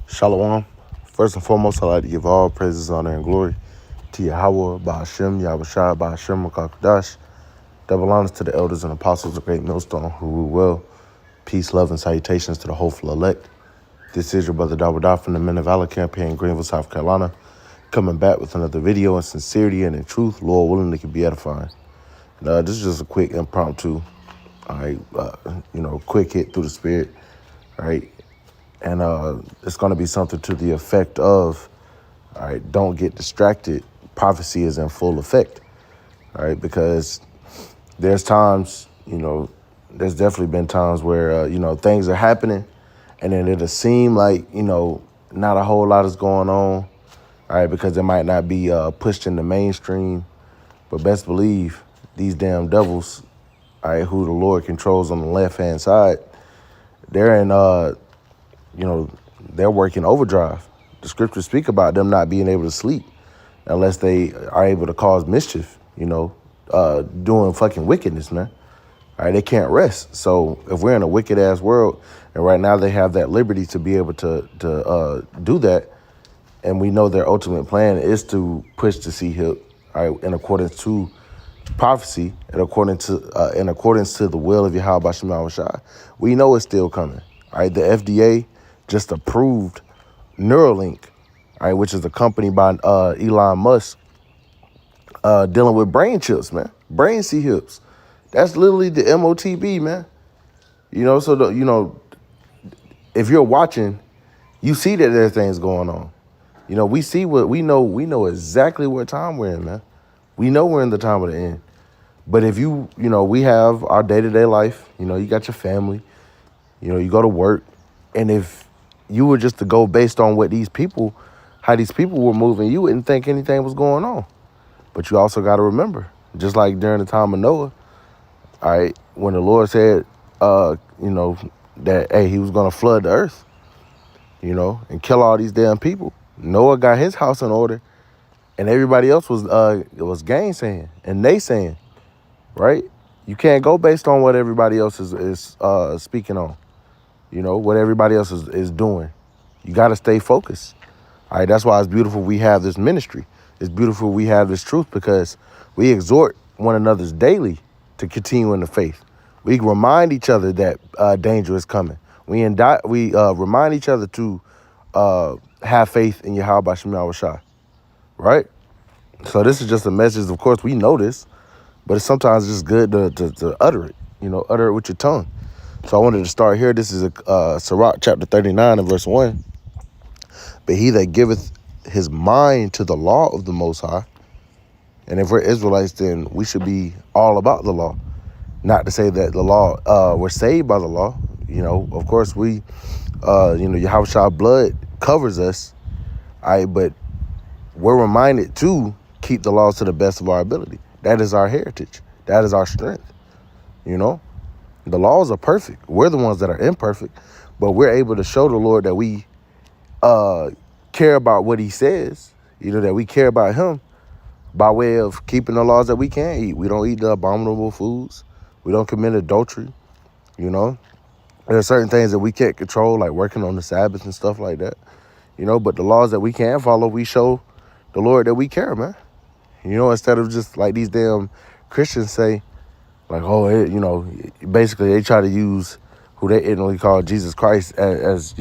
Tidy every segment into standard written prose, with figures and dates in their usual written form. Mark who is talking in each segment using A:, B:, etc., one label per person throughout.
A: Shalom. First and foremost, I'd like to give all praises, honor, and glory to Yahweh, Ba'ashem, Yahushua, Ba'ashem, Makakadash. Double honors to the elders and apostles of Great Millstone who rule well. Peace, love, and salutations to the hopeful elect. This is your brother Dawadah from the Men of Valor campaign in Greenville, South Carolina, coming back with another video in sincerity and in truth, Lord willing, it can be edifying. This is just a quick impromptu, all right, quick hit through the spirit, all right? And it's going to be something to the effect of, all right, don't get distracted. Prophecy is in full effect, all right? Because there's times, there's definitely been times where, things are happening and then it'll seem like, not a whole lot is going on, all right, because it might not be pushed in the mainstream. But best believe these damn devils, all right, who the Lord controls on the left-hand side, they're in, they're working overdrive. The scriptures speak about them not being able to sleep unless they are able to cause mischief, doing fucking wickedness, man. All right, they can't rest. So if we're in a wicked ass world, and right now they have that liberty to be able to do that, and we know their ultimate plan is to push the sea hip, all right, in accordance to prophecy, and in accordance to the will of Yahweh Bashem Yahushua, we know it's still coming. All right, the FDA just approved Neuralink, all right, which is a company by Elon Musk, dealing with brain chips, man, brain sea hips. That's literally the MOTB, man. If you're watching, you see that there's things going on. We see what we know. We know exactly what time we're in, man. We know we're in the time of the end. But if we have our day-to-day life. You got your family. You go to work. And if you were just to go based on how these people were moving, you wouldn't think anything was going on. But you also got to remember, just like during the time of Noah, all right, when the Lord said, that, hey, he was going to flood the earth, and kill all these damn people. Noah got his house in order, and everybody else was gainsaying and naysaying, right? You can't go based on what everybody else is speaking on, what everybody else is doing. You got to stay focused. All right, that's why it's beautiful we have this ministry. It's beautiful we have this truth, because we exhort one another's daily to continue in the faith. We remind each other that danger is coming. We remind each other to have faith in Yahweh Bashem Yahushua, right? So this is just a message. Of course, we know this, but it's sometimes just good to utter it, utter it with your tongue. So I wanted to start here. This is Sirach chapter 39 and verse 1. But he that giveth his mind to the law of the Most High, and if we're Israelites, then we should be all about the law. Not to say that the law, we're saved by the law. Of course we, Yahushua blood covers us, but we're reminded to keep the laws to the best of our ability. That is our heritage. That is our strength. The laws are perfect. We're the ones that are imperfect, but we're able to show the Lord that we care about what he says, that we care about him by way of keeping the laws that we can eat. We don't eat the abominable foods. We don't commit adultery. There are certain things that we can't control, like working on the Sabbath and stuff like that. But the laws that we can follow, we show the Lord that we care, man. Instead of just like these damn Christians say, like, basically they try to use who they ignorantly call Jesus Christ as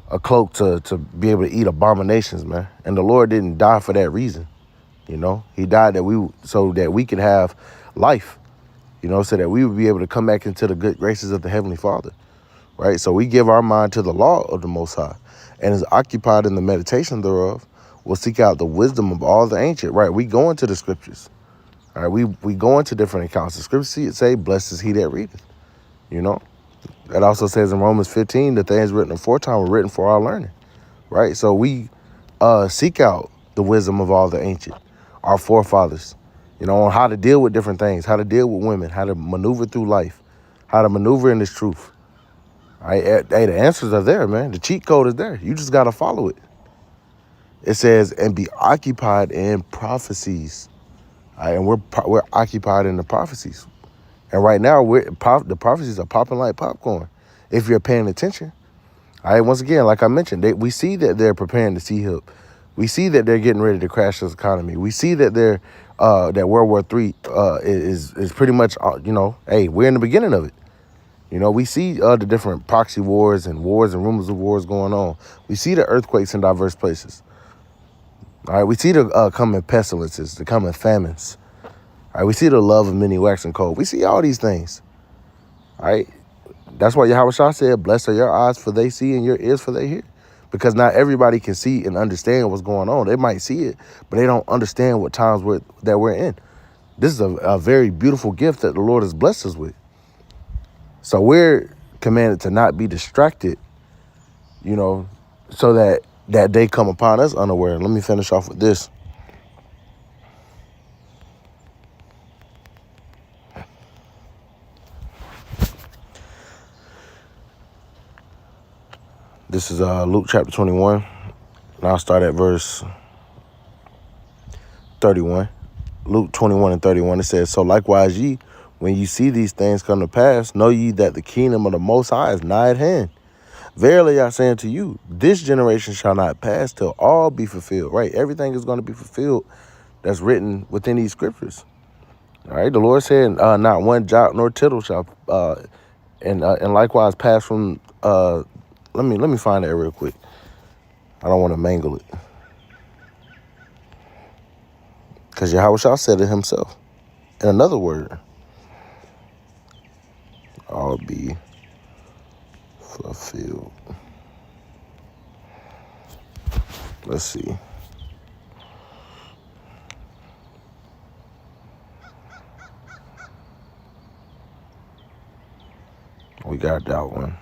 A: a cloak to be able to eat abominations, man. And the Lord didn't die for that reason. He died so that we could have life, so that we would be able to come back into the good graces of the Heavenly Father, right? So we give our mind to the law of the Most High, and is occupied in the meditation thereof. We'll seek out the wisdom of all the ancient, right? We go into the scriptures, all right? We go into different accounts. The scriptures say, blessed is he that readeth, It also says in Romans 15, the things written aforetime were written for our learning, right? So we seek out the wisdom of all the ancient, our forefathers, on how to deal with different things, how to deal with women, how to maneuver through life, how to maneuver in this truth. All right? Hey, the answers are there, man. The cheat code is there. You just got to follow it. It says, and be occupied in prophecies. All right? And we're occupied in the prophecies. And right now, the prophecies are popping like popcorn if you're paying attention. All right, once again, like I mentioned, we see that they're preparing to sea help. We see that they're getting ready to crash this economy. We see that they're that World War III is pretty much hey, we're in the beginning of it. We see the different proxy wars and rumors of wars going on. We see the earthquakes in diverse places. All right, we see the coming pestilences, the coming famines. All right, we see the love of many waxing cold. We see all these things. All right, that's why Yahweh Shah said, "Blessed are your eyes for they see and your ears for they hear," because not everybody can see and understand what's going on. They might see it, but they don't understand what times that we're in. This is a very beautiful gift that the Lord has blessed us with. So we're commanded to not be distracted, so that day come upon us unaware. Let me finish off with this. This is Luke chapter 21. And I'll start at verse 31. Luke 21 and 31, it says, "So likewise ye, when ye see these things come to pass, know ye that the kingdom of the Most High is nigh at hand. Verily I say unto you, this generation shall not pass till all be fulfilled." Right? Everything is going to be fulfilled that's written within these scriptures. All right? The Lord said, not one jot nor tittle shall, and likewise pass from, let me find that real quick. I don't want to mangle it. Because Yahweh Shah said it himself. In another word, all be fulfilled. Let's see. We got that one.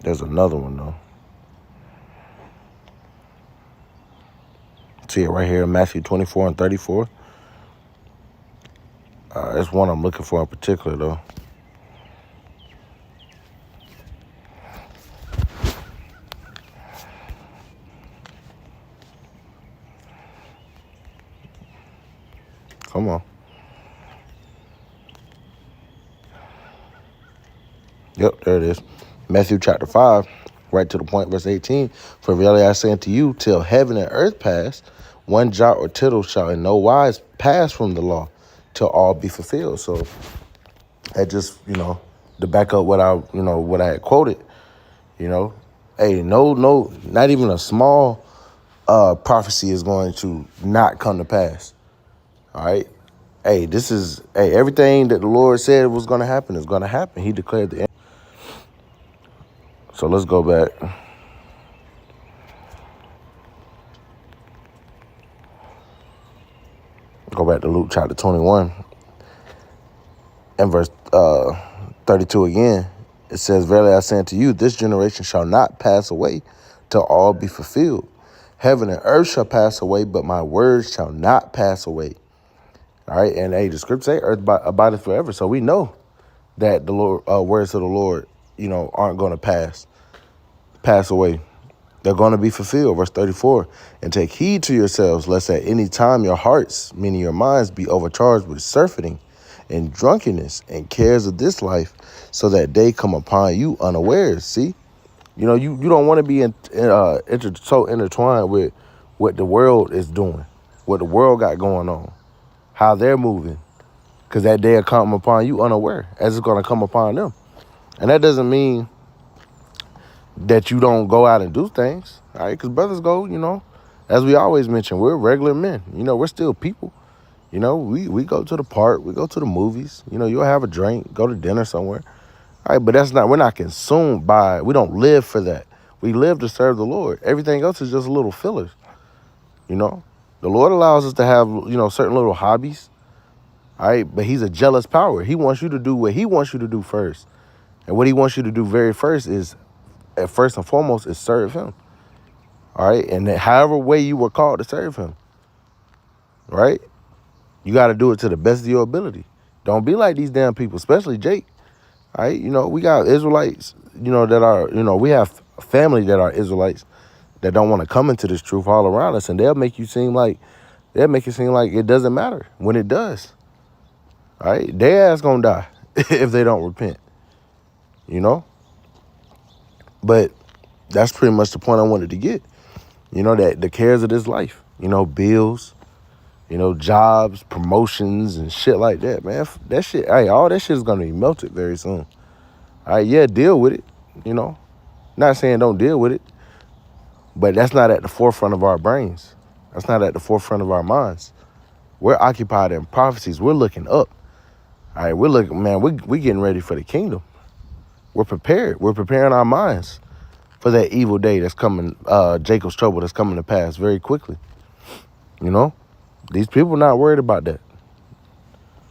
A: There's another one, though. See it right here in Matthew 24 and 34. That's one I'm looking for in particular, though. Come on. Yep, there it is. Matthew chapter 5, right to the point, verse 18. "For verily I say unto you, till heaven and earth pass, one jot or tittle shall in no wise pass from the law, till all be fulfilled." So that just, to back up what I had quoted, hey, no, not even a small prophecy is going to not come to pass. All right. Hey, everything that the Lord said was going to happen is going to happen. He declared the end. So let's go back. Go back to Luke chapter 21 and verse 32 again. It says, "Verily I say unto you, this generation shall not pass away till all be fulfilled. Heaven and earth shall pass away, but my words shall not pass away." All right, and hey, the scripture say earth abideth forever. So we know that the Lord words of the Lord, aren't going to pass away. They're going to be fulfilled. Verse 34, "And take heed to yourselves, lest at any time your hearts, meaning your minds, be overcharged with surfeiting and drunkenness and cares of this life, so that day come upon you unawares." See, you don't want to be so intertwined with what the world is doing, what the world got going on, how they're moving, because that day will come upon you unaware, as it's going to come upon them. And that doesn't mean that you don't go out and do things, all right? Because brothers go, as we always mention, we're regular men. We're still people. We go to the park, we go to the movies. You'll have a drink, go to dinner somewhere. All right, but we're not consumed by, we don't live for that. We live to serve the Lord. Everything else is just a little fillers. The Lord allows us to have, certain little hobbies. All right, but he's a jealous power. He wants you to do what he wants you to do first. And what he wants you to do very first is serve him. All right. And however way you were called to serve him. Right. You got to do it to the best of your ability. Don't be like these damn people, especially Jake. All right. We got Israelites, that are, we have family that are Israelites that don't want to come into this truth all around us. And they'll make it seem like it doesn't matter when it does. All right. Their ass gonna die if they don't repent. But That's pretty much the point I wanted to get. You know, that the cares of this life, you know, bills, you know, jobs, promotions, and shit like that, man. That shit, hey, all that shit is gonna be melted very soon. All right, yeah, deal with it, you know. Not saying don't deal with it, but that's not at the forefront of our brains. That's not at the forefront of our minds. We're occupied in prophecies. We're looking up. All right, we're looking, man, we getting ready for the kingdom. We're prepared. We're preparing our minds for that evil day that's coming, Jacob's trouble that's coming to pass very quickly. You know, these people not worried about that.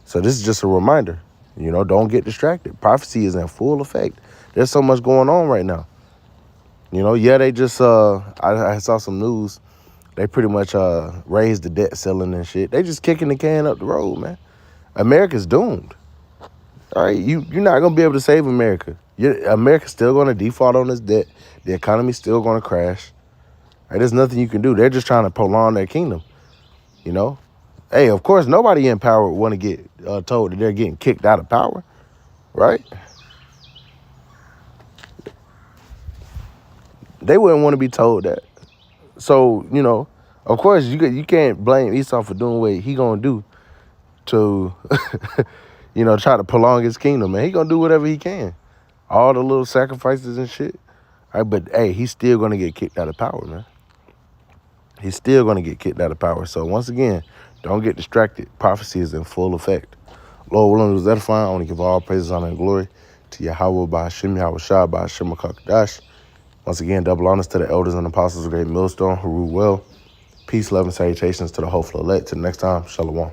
A: So this is just a reminder, you know, don't get distracted. Prophecy is in full effect. There's so much going on right now. You know, yeah, they just, I saw some news. They pretty much raised the debt ceiling and shit. They just kicking the can up the road, man. America's doomed. All right, you're not going to be able to save America. America's still going to default on its debt. The economy's still going to crash. Right, there's nothing you can do. They're just trying to prolong their kingdom, you know? Hey, of course, nobody in power would want to get told that they're getting kicked out of power, right? They wouldn't want to be told that. So, you know, of course, you can't blame Esau for doing what he going to do to, you know, try to prolong his kingdom, man. He going to do whatever he can. All the little sacrifices and shit. All right, but, hey, he's still going to get kicked out of power, man. He's still going to get kicked out of power. So, once again, don't get distracted. Prophecy is in full effect. Lord willing, was edifying. I want to give all praises, honor, and glory to Yahweh, by Hashem, Yahweh Shai, by Hashem, HaKadosh. Once again, double honors to the elders and apostles of Great Millstone who rule well. Peace, love, and salutations to the hopeful elect. Till next time, Shalom.